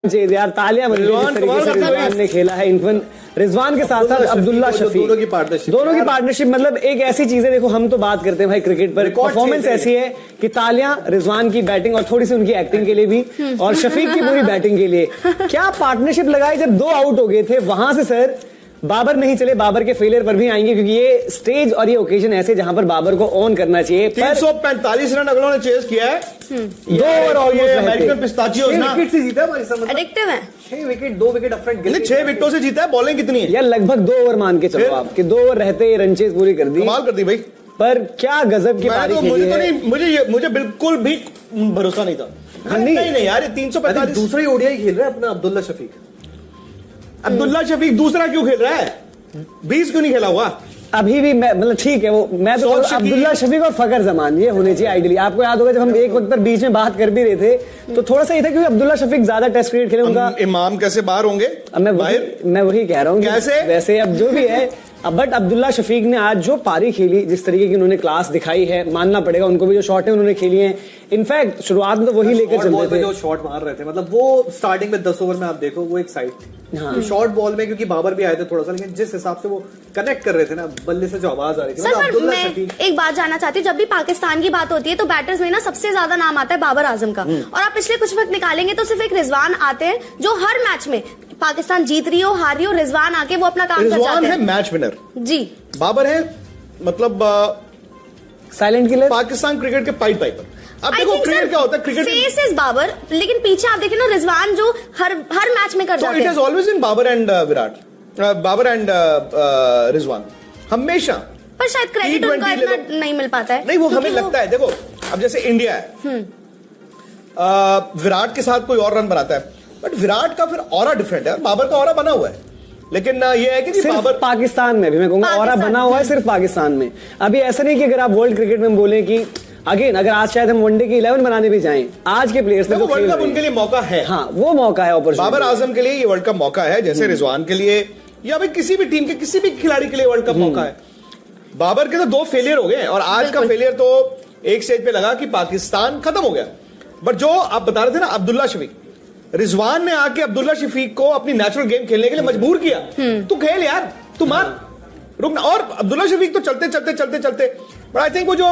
यार तालियां बन रिजवान ने खेला है। इनफन रिजवान के साथ साथ अब्दुल्ला शफीक, दोनों की पार्टनरशिप मतलब एक ऐसी चीज है। देखो हम तो बात करते हैं भाई क्रिकेट पर, परफॉर्मेंस ऐसी है कि तालियां रिजवान की बैटिंग और थोड़ी सी उनकी एक्टिंग के लिए भी और शफीक की पूरी बैटिंग के लिए। क्या पार्टनरशिप लगाई जब दो आउट हो गए थे वहां से। सर बाबर नहीं चले, बाबर के फेलियर पर भी आएंगे क्योंकि ये स्टेज और ये ओकेजन ऐसे जहां पर बाबर को ऑन करना चाहिए। 345 रन अगलों ने चेस किया है, 2 ओवर अमेरिकन पिस्ताचियोज ना विकेट से जीता है, एडिक्टिव है। 6 विकेट 2 विकेट अपफ्रंट 6 विकेटों से जीता है। बॉलिंग कितनी है यार? लगभग 2 ओवर मान के चलो आप कि 2 ओवर रहते रन चेस पूरी कर दी, कमाल कर दी भाई। पर क्या गजब की पारी खेली है। मुझे बिल्कुल भी भरोसा नहीं था। नहीं यार, 345 दूसरा ही ओडीआई खेल रहा है अपना अब्दुल्ला शफीक। अब्दुल्ला शफीक दूसरा क्यों खेल रहा है? 20 क्यों नहीं खेला हुआ अभी भी? मतलब ठीक है वो, मैं तो अब्दुल्ला शफीक और फकर जमान ये होने चाहिए आइडियली। आपको याद होगा जब हम एक वक्त पर बीच में बात कर भी रहे थे तो थोड़ा सा ये था क्योंकि अब्दुल्ला शफीक ज्यादा टेस्ट क्रिकेट खेले। उनका इमाम कैसे बाहर होंगे? मैं वही कह रहा हूँ कैसे वैसे अब जो भी है। बट अब्दुल्ला शफीक ने आज जो पारी खेली, जिस तरीके की उन्होंने क्लास दिखाई है, मानना पड़ेगा उनको भी। जो शॉट है उन्होंने खेली है, इनफैक्ट शुरुआत में तो वही लेकर चलते थे। जो शॉट मार रहे थे मतलब वो स्टार्टिंग में 10 ओवर में आप देखो वो एक साइड थी शॉर्ट बॉल में, क्योंकि बाबर भी आए थे थोड़ा सा, लेकिन जिस हिसाब से वो कनेक्ट कर रहे थे ना बल्ले से जो आवाज आ रही थी। सर मैं एक बात जानना चाहती हूँ, जब भी पाकिस्तान की बात होती है तो बैटर्स में ना सबसे ज्यादा नाम आता है बाबर आजम का, और आप पिछले कुछ वक्त निकालेंगे तो सिर्फ एक रिजवान आते हैं जो हर मैच में पाकिस्तान जीत रही हो हार रही हो, रिजवान आके वो अपना काम कर जाते हैं। रिजवान है मैच विनर जी, बाबर है मतलब साइलेंट किलर, पाकिस्तान क्रिकेट के पाइट पाइपर। अब देखो क्रिकेट क्या होता है, क्रिकेट फेस इज बाबर, लेकिन पीछे आप देखें ना रिजवान जो हर मैच में कर जाते हैं। It is always in Babar and Virat, Babar and Rizwan हमेशा। पर शायद क्रेडिट उनको इतना नहीं मिल पाता है। नहीं वो हमें लगता है, देखो अब जैसे इंडिया है, विराट के साथ कोई और रन बनाता है, बट विराट का फिर ऑरा डिफरेंट है, बाबर का ऑरा बना हुआ है। लेकिन ये है कि सिर्फ बाबर पाकिस्तान में भी मैं कहूंगा ऑरा बना हुआ है, सिर्फ पाकिस्तान में। अभी ऐसा नहीं कि अगर आप वर्ल्ड क्रिकेट में बोले कि अगेन अगर आज शायद हम वनडे की 11 बनाने भी जाएं, आज के प्लेयर्स में वर्ल्ड कप उनके लिए मौका है। हाँ वो मौका है, बाबर आजम के लिए ये वर्ल्ड कप मौका है, जैसे रिजवान के लिए या भाई किसी भी टीम के किसी भी खिलाड़ी के लिए वर्ल्ड कप मौका है। बाबर के तो 2 फेलियर हो गए और आज का फेलियर तो एक स्टेज पे लगा कि पाकिस्तान खत्म हो गया। बट जो आप बता रहे थे ना अब्दुल्ला शफीक, रिजवान ने आके अब्दुल्ला शफीक को अपनी नेचुरल गेम खेलने के लिए मजबूर किया। तू खेल यार, तू मान रुकना। और अब्दुल्ला शफीक तो चलते बट आई थिंक वो जो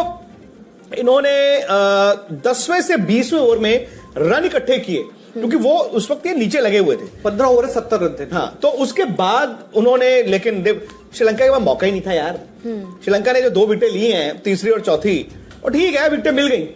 इन्होंने 10वें से 20वें ओवर में रन इकट्ठे किए, क्योंकि वो उस वक्त ये नीचे लगे हुए थे। 15 ओवर 70 रन थे। हाँ, तो उसके बाद उन्होंने, लेकिन श्रीलंका के पास मौका ही नहीं था यार। श्रीलंका ने जो 2 विकेटें ली हैं, तीसरी और चौथी, और ठीक है विकेटें मिल गई।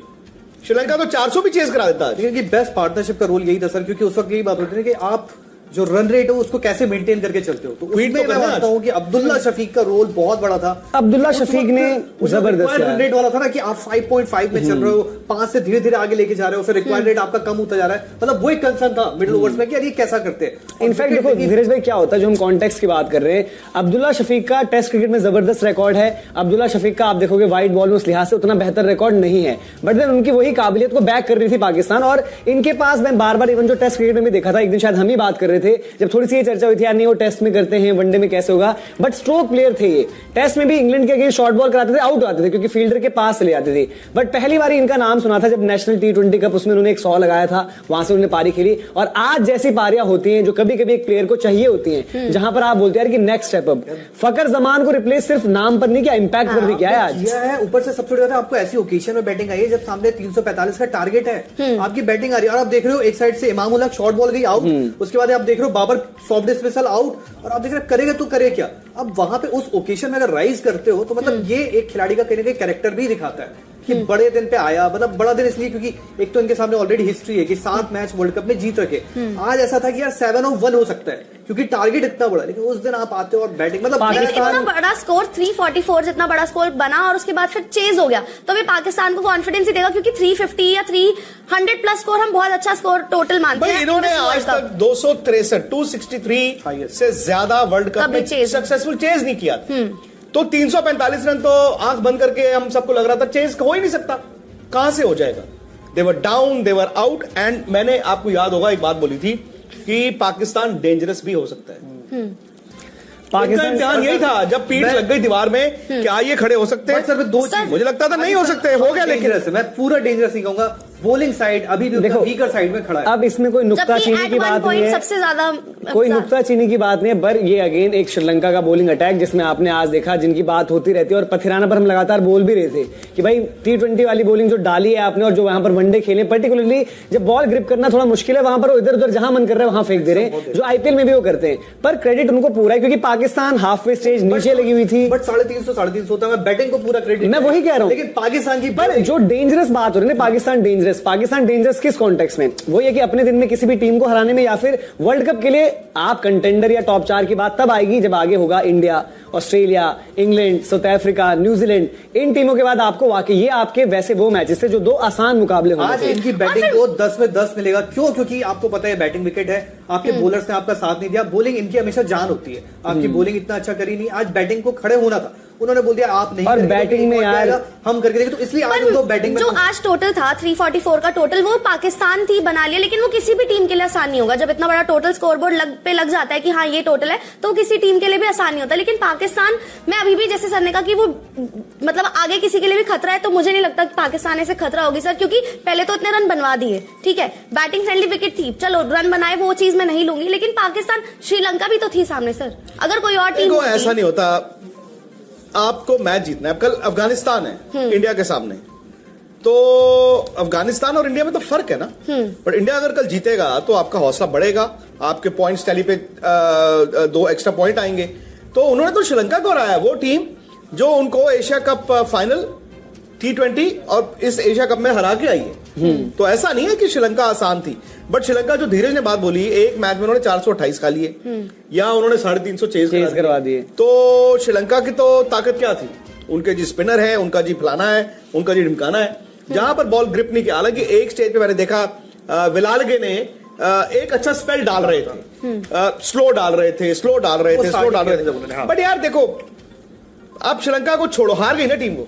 श्रीलंका तो 400 भी चेस करा देता है। लेकिन बेस्ट पार्टनरशिप का रोल यही था सर, क्योंकि उस वक्त यही बात होती है कि आप जो रन रेट हो उसको कैसे मेंटेन करके चलते हो। तो उसमें मैं मानता हूं कि अब्दुल्ला शफीक का रोल बहुत बड़ा था। अब्दुल्ला शफीक ने जबरदस्त रन रेट वाला था ना कि आप 5.5 में चल रहे हो, 5 से धीरे धीरे आगे लेके जा रहे हो, फिर रिक्वायर्ड रेट आपका कम होता जा रहा है। मतलब वो एक कंसर्न था मिडिल ओवर्स में कि यार ये कैसा करते हैं। इनफैक्ट देखो धीरज भाई क्या होता है, जो हम कॉन्टेक्स्ट की बात कर रहे हैं, अब्दुल्ला शफीक का टेस्ट क्रिकेट में जबरदस्त रिकॉर्ड है। अब्दुल्ला शफीक का आप देखोगे वाइड बॉल में उस लिहाज से उतना बेहतर रिकॉर्ड नहीं है, बट देन उनकी वही काबिलियत को बैक कर रही थी पाकिस्तान। और इनके पास मैं बार बार इवन जो टेस्ट क्रिकेट में भी देखा था, एक दिन शायद हम ही बात कर रहे थे जब थोड़ी सी चर्चा हुई थी यार नहीं वो टेस्ट में करते हैं, वनडे में कैसे होगा। बट स्ट्रोक प्लेयर थे ये, टेस्ट में भी इंग्लैंड के अगेंस्ट शॉर्ट बॉल कराते थे, आउट आते थे क्योंकि फील्डर के पास चले जाते थे। बट पहली बार इनका नाम सुना था जब नेशनल T20 कप, उसमें उन्होंने एक 100 लगाया था, वहां से उन्होंने पारी खेली। और आज जैसी पारियां होती हैं जो कभी कभी एक प्लेयर को चाहिए होती हैं, जहां पर आप बोलते हैं कि नेक्स्ट स्टेप अप। फकर जमान को रिप्लेस सिर्फ नाम पर नहीं किया, इंपैक्ट पर भी किया है आज। यह है ऊपर से सबसे ज्यादा आपको ऐसी ओकेजन में बैटिंग आई है जब सामने 345 का टारगेट है, आपकी बैटिंग आ रही है और आप देख रहे हो एक साइड से इमाम उल हक शॉर्ट बॉल गई आउट, उसके बाद आप देख रहे हो बाबर सॉफ्ट डिस्मिसल आउट, और आप देख रहे करेगा तो करे क्या। अब वहां पे उस ओकेशन में अगर राइज करते हो तो मतलब ये एक खिलाड़ी का कहीं ना कहीं कैरेक्टर भी दिखाता है कि बड़े दिन पे आया। मतलब बड़ा दिन इसलिए क्योंकि एक तो इनके सामने ऑलरेडी हिस्ट्री है कि 7 मैच वर्ल्ड कप में जीत रखे। आज ऐसा था कि यार 7-1 हो सकता है क्योंकि टारगेट इतना बड़ा, लेकिन उस दिन आप आते हो और बैटिंग मतलब इतना बड़ा स्कोर 344 जितना बड़ा स्कोर बना और उसके बाद फिर चेज हो गया, तो अभी पाकिस्तान को कॉन्फिडेंस ही देगा क्योंकि 350 या 300 प्लस स्कोर हम बहुत अच्छा स्कोर टोटल मानते हैं। इन्होंने आज तक 263 से ज्यादा वर्ल्ड कप में सक्सेसफुल चेज नहीं किया, तो 345 रन तो आंख बंद करके हम सबको लग रहा था चेज हो ही नहीं सकता, कहां से हो जाएगा। They were down, they were out, and मैंने आपको याद होगा एक बात बोली थी कि पाकिस्तान डेंजरस भी हो सकता है। पाकिस्तान ध्यान यही था जब पीठ लग गई दीवार में, क्या ये खड़े हो सकते हैं? सर 2 चीज मुझे लगता था नहीं हो सकते, हो गया। लेकिन मैं पूरा डेंजरस नहीं कहूंगा, बॉलिंग साइड अभी भी देखो, वीकर साइड में खड़ा है। अब इसमें कोई नुक्ताचीनी की बात नहीं है, सबसे ज्यादा कोई नुक्ताचीनी की बात नहीं है, पर ये अगेन एक श्रीलंका का बॉलिंग अटैक जिसमें आपने आज देखा, जिनकी बात होती रहती है और पथिराना पर हम लगातार बोल भी रहे थे कि भाई T20 वाली बॉलिंग जो डाली है आपने और जो वहां पर वनडे खेले, पर्टिकुलरली जब बॉल ग्रिप करना थोड़ा मुश्किल है वहां पर इधर उधर जहां मन कर रहा है वहां फेंक दे रहे हैं, जो आईपीएल में भी वो करते हैं। पर क्रेडिट उनको पूरा है क्योंकि पाकिस्तान हाफवे स्टेज नीचे लगी हुई थी। बट 350 होता है, बैटिंग को पूरा क्रेडिट मैं वही कह रहा हूं, लेकिन पाकिस्तान की पर जो डेंजरस बात हो रही है ना, पाकिस्तान डेंजरस किस कॉन्टेक्स्ट में, वो ये कि अपने दिन में किसी भी टीम को हराने में या फिर वर्ल्ड कप के लिए आप कंटेंडर या टॉप 4 की बात तब आएगी जब आगे होगा India, Australia, England, South Africa, New Zealand. इन टीमों के बाद आपको वाकई ये आपके वैसे वो मैचेस थे जो 2 आसान मुकाबले होंगे। आज इनकी बैटिंग को 10 में 10 मिलेगा। क्यों? क्योंकि आपको पता है बैटिंग विकेट है, आपके बॉलर्स ने आपका साथ नहीं दिया। बॉलिंग इनकी हमेशा जान होती है, आपकी बॉलिंग इतना अच्छा करी नहीं, आज बैटिंग को खड़े होना था, उन्होंने बोल दिया आप नहीं, और बैटिंग में यार हम करके देंगे, तो इसलिए आज उनको बैटिंग में जो आज टोटल था 344 का टोटल, वो पाकिस्तान थी बना लिया, लेकिन वो किसी भी टीम के लिए आसान नहीं होगा। जब इतना बड़ा टोटल स्कोरबोर्ड पे लग जाता है कि हाँ ये टोटल है, तो किसी टीम के लिए भी आसान नहीं होता। लेकिन पाकिस्तान में अभी भी, जैसे सर ने कहा कि वो मतलब आगे किसी के लिए भी खतरा है, तो मुझे नहीं लगता कि पाकिस्तान ऐसे खतरा होगी सर, क्योंकि पहले तो इतने रन बनवा दिए, ठीक है, बैटिंग फ्रेंडली विकेट थी, चलो रन बनाए, वो चीज मैं नहीं लूंगी, लेकिन पाकिस्तान, श्रीलंका भी तो थी सामने सर। अगर कोई और टीम ऐसा नहीं होता, आपको मैच जीतना है। कल अफगानिस्तान है इंडिया के सामने, तो अफगानिस्तान और इंडिया में तो फर्क है ना, पर इंडिया अगर कल जीतेगा तो आपका हौसला बढ़ेगा, आपके पॉइंट्स टैली पे 2 एक्स्ट्रा पॉइंट आएंगे। तो उन्होंने तो श्रीलंका को हराया, वो टीम जो उनको एशिया कप फाइनल T20 और इस एशिया कप में हरा के आई है। तो ऐसा नहीं है कि श्रीलंका आसान थी, बट श्रीलंका जो धीरज ने बात बोली, एक मैच में उन्होंने 428 खा लिए या उन्होंने 350 चेज करवा दिए। तो श्रीलंका की तो ताकत क्या थी, उनके जी स्पिनर है, उनका जी फलाना है, उनका जी ढिमकाना है, जहां पर बॉल ग्रिप नहीं किया। हालांकि एक स्टेज पे मैंने देखा विलालगे ने एक अच्छा स्पेल डाल रहे थे, स्लो डाल रहे थे, बट यार देखो आप श्रीलंका को छोड़ो, हार गई ना टीम को,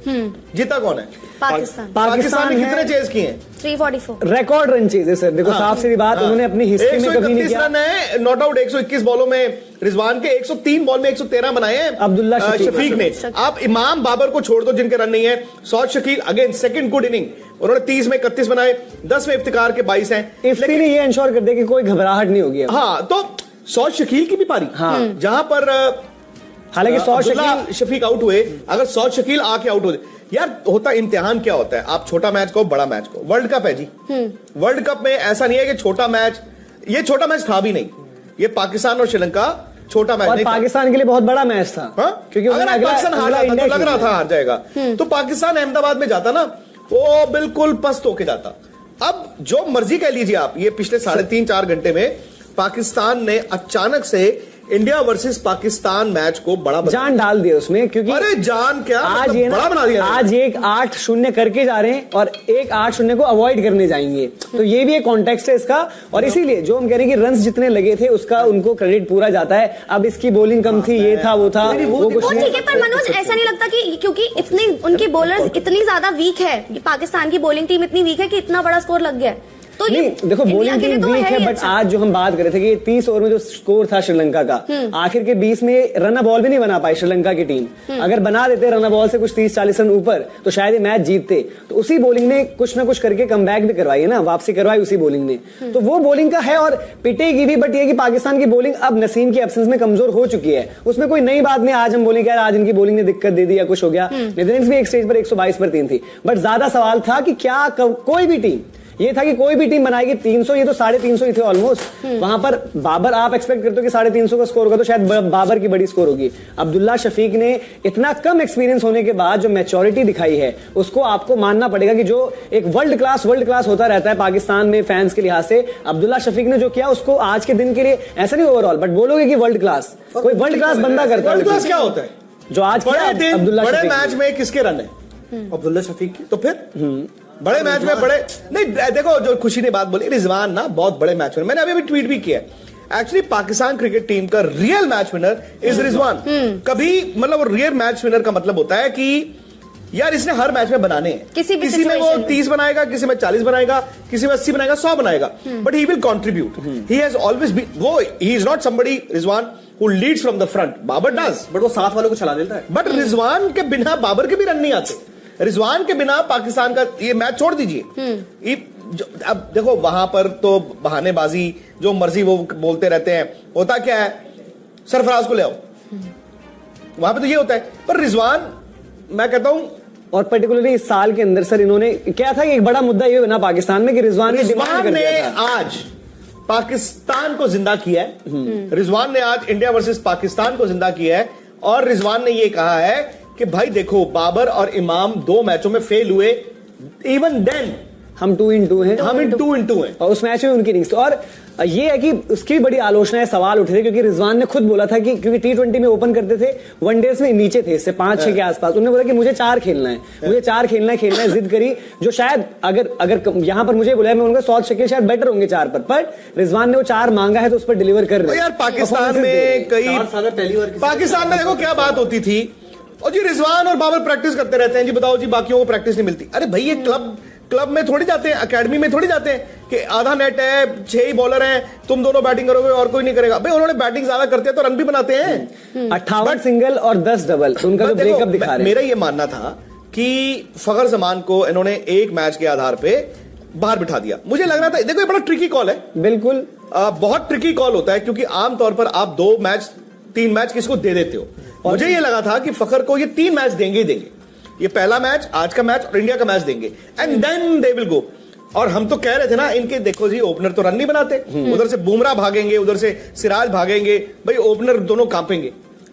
जीता कौन है? पाकिस्तान ने कितने चेज किए हैं? 344 रिकॉर्ड रन चेज है सर। देखो साफ सीधी बात, उन्होंने अपनी हिस्ट्री में कभी नहीं किया। रन है नॉट आउट 121 बॉलों में, रिजवान के 103 बॉल में 113 बनाए हैं अब्दुल्ला शफीक ने। आप इमाम बाबर को छोड़ दो जिनके रन नहीं है। Saud Shakeel again second good inning, उन्होंने 30 में 31 बनाए, 10 में इफ्तिकार के 22 हैं। इफ्ती ने ये इंश्योर कर दिया कि कोई घबराहट नहीं होगी। हाँ, तो सौद शकील की भी पारी, जहां पर हालांकि सौद शकील शफीक आउट हुए, अगर सौद शकील आके आउट हो जाए, यार होता इम्तिहान क्या होता है, आप छोटा मैच को बड़ा मैच को, वर्ल्ड कप है जी, वर्ल्ड कप में ऐसा नहीं है कि छोटा मैच, ये छोटा मैच था भी नहीं, ये पाकिस्तान और श्रीलंका छोटा मैच और नहीं पाकिस्तान के लिए बहुत बड़ा मैच था। क्योंकि अगर पाकिस्तान हार जाता तो लग रहा था हार जाएगा, तो पाकिस्तान अहमदाबाद में जाता ना, वो बिल्कुल पस्त होके जाता। अब जो मर्जी कह लीजिए आप, ये पिछले 3.5-4 घंटे में पाकिस्तान ने अचानक से इंडिया वर्सेस पाकिस्तान मैच को बड़ा जान डाल दिया उसमें, क्योंकि अरे जान क्या, आज मतलब ये बड़ा बना दिया। आज एक 8-0 करके जा रहे हैं और एक 8-0 को अवॉइड करने जाएंगे, तो ये भी एक कॉन्टेक्स्ट है इसका। और इसीलिए जो हम कह रहे हैं कि रन्स जितने लगे थे उसका उनको क्रेडिट पूरा जाता है। अब इसकी बॉलिंग कम थी, ये था वो था, वो कुछ ठीक है, पर मनोज ऐसा नहीं लगता कि क्योंकि इतने उनकी बॉलर्स इतनी ज्यादा वीक है, पाकिस्तान की बॉलिंग टीम इतनी वीक है कि इतना बड़ा स्कोर लग गया है, तो नहीं देखो बॉलिंग टीम वीक है, बट आज जो हम बात कर रहे थे कि 30 ओवर में जो स्कोर था श्रीलंका का, आखिर के 20 में रन बॉल भी नहीं बना पाई श्रीलंका की टीम। अगर बना देते रन बॉल से कुछ 30-40 रन ऊपर, तो शायद ये मैच जीतते। तो उसी बॉलिंग ने कुछ ना कुछ करके कमबैक भी करवाई है ना, वापसी करवाई उसी बॉलिंग ने, तो वो बॉलिंग का है और पिटेगी भी। बट ये कि पाकिस्तान की बॉलिंग अब नसीम की एब्सेंस में कमजोर हो चुकी है, उसमें कोई नई बात नहीं। आज हम बोलेंगे यार आज इनकी बॉलिंग ने दिक्कत दे दी या कुछ हो गया, नीदरलैंड्स भी एक स्टेज पर 122 पर 3 थी, बट ज्यादा सवाल था कि क्या कोई भी टीम, ये था कि कोई भी टीम बनाएगी 300, ये तो 350 ही थे ऑलमोस्ट। वहां पर बाबर आप एक्सपेक्ट करते हो कि 350 का स्कोर होगा, तो शायद बाबर की बड़ी स्कोर होगी। अब्दुल्ला शफीक ने इतना कम एक्सपीरियंस होने के बाद जो मैच्योरिटी दिखाई है, उसको आपको मानना पड़ेगा कि जो एक वर्ल्ड क्लास होता रहता है पाकिस्तान में फैंस के लिहाज से, अब्दुल्ला शफीक ने जो किया उसको आज के दिन के लिए ऐसा नहीं ओवरऑल, बट बोलोगे कि वर्ल्ड क्लास, कोई वर्ल्ड क्लास बंदा करता है। वर्ल्ड क्लास क्या होता है जो आज बड़े मैच में किसके रन है? अब्दुल्ला शफीक की। तो फिर बड़े मैच में बड़े नहीं, देखो जो खुशी ने बात बोली, रिजवान ना बहुत बड़े मैच में, मैंने अभी ट्वीट भी किया, एक्चुअली पाकिस्तान क्रिकेट टीम का real match winner is Rizwan. कभी मतलब रियल मैच विनर का मतलब होता है कि यार इसने हर मैच में बनाने हैं, किसी में वो 30 बनाएगा, किसी में 40 बनाएगा, किसी में 80 बनाएगा, 100 बनाएगा, but he will contribute. He has always been, वो he is not somebody Rizwan who leads from the front, Babar does, but वो साथ वालों को चला देता है। बट रिजवान के बिना बाबर के भी रन नहीं आते, रिजवान के बिना पाकिस्तान का ये मैच छोड़ दीजिए, अब देखो वहां पर तो बहानेबाजी जो मर्जी वो बोलते रहते हैं, होता क्या है, सरफराज को ले आओ, वहां पे तो ये होता है। पर रिजवान, मैं कहता हूं, और पर्टिकुलरली इस साल के अंदर सर इन्होंने क्या था कि एक बड़ा मुद्दा ये बना पाकिस्तान में कि रिजवान ने आज पाकिस्तान को जिंदा किया है। रिजवान ने आज इंडिया वर्सेस पाकिस्तान को जिंदा किया है और रिजवान ने ये कहा है कि भाई देखो, बाबर और इमाम 2 मैचों में फेल हुए, इवन देन हम 2-2 हैं, हम 2-2 हैं, और उस मैच में उनकी इनिंग्स। और ये है कि उसकी बड़ी आलोचना है, सवाल उठे थे, क्योंकि रिजवान ने खुद बोला था कि क्योंकि T20 में ओपन करते थे, वनडेज में नीचे थे, इससे 5-6 के आसपास, उन्होंने बोला कि मुझे 4 खेलना है, मुझे 4 खेलना है, जिद करी, जो शायद अगर यहां पर मुझे बुलाया, मैं उनका सॉल्ट शकील शायद बेटर होंगे 4 पर रिजवान ने वो 4 मांगा है तो उस पर डिलीवर कर रहे हैं। यार पाकिस्तान में कई पहली बार पाकिस्तान में देखो क्या बात होती थी, और जी रिजवान और बाबर प्रैक्टिस करते रहते हैं, जी बताओ जी बाकियों को प्रैक्टिस नहीं मिलती। अरे भाई, ये क्लब में थोड़ी जाते हैं, एकेडमी में थोड़ी जाते हैं कि आधा नेट है, 6 ही बॉलर हैं, तुम दोनों बैटिंग करोगे और कोई नहीं करेगा। भाई उन्होंने बैटिंग ज्यादा करते हैं तो रन भी बनाते हैं। 58 सिंगल और 10 डबल, उनका जो ब्रेकअप दिखा रहे हैं। मेरा ये मानना था कि फखर जमान को इन्होंने एक मैच के आधार पे बाहर बिठा दिया। मुझे लग रहा था, देखो ये बड़ा ट्रिकी कॉल है, बिल्कुल बहुत ट्रिकी कॉल होता है, क्योंकि आमतौर पर आप 2 मैच 3 मैच किसको दे देते हो। मुझे ये लगा था कि फखर को ये 3 मैच देंगे ही देंगे, ये पहला मैच, आज का मैच और इंडिया का मैच देंगे, and then they will go. और हम तो कह रहे थे ना, इनके देखो जी ओपनर तो रन नहीं बनाते, उधर से बुमराह भागेंगे, उधर से सिराज भागेंगे, भाई ओपनर दोनों कांपेंगे।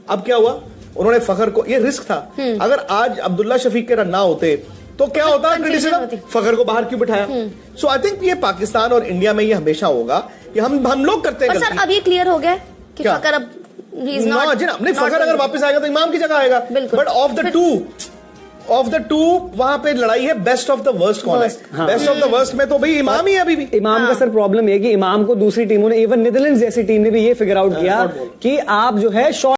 अब क्या हुआ, उन्होंने फखर को, ये रिस्क था, अगर आज अब्दुल्ला शफीक के रन ना होते तो क्या होता, क्रिटिसिज्म, फखर को बाहर क्यों बिठाया। सो आई थिंक ये पाकिस्तान और इंडिया में ये हमेशा होगा कि हम लोग करते हैं। सर अब ये क्लियर हो गया कि फखर अब नहीं, फखर अगर वापस आएगा तो इमाम की जगह आएगा, बट ऑफ द टू वहां पे लड़ाई है, बेस्ट ऑफ द वर्स्ट कौन है। बेस्ट ऑफ द वर्स्ट में तो भाई इमाम ही है अभी भी। इमाम का सर प्रॉब्लम है कि इमाम को दूसरी टीमों ने, इवन नीदरलैंड्स जैसी टीम ने भी ये फिगर आउट किया कि आप जो है शॉर्ट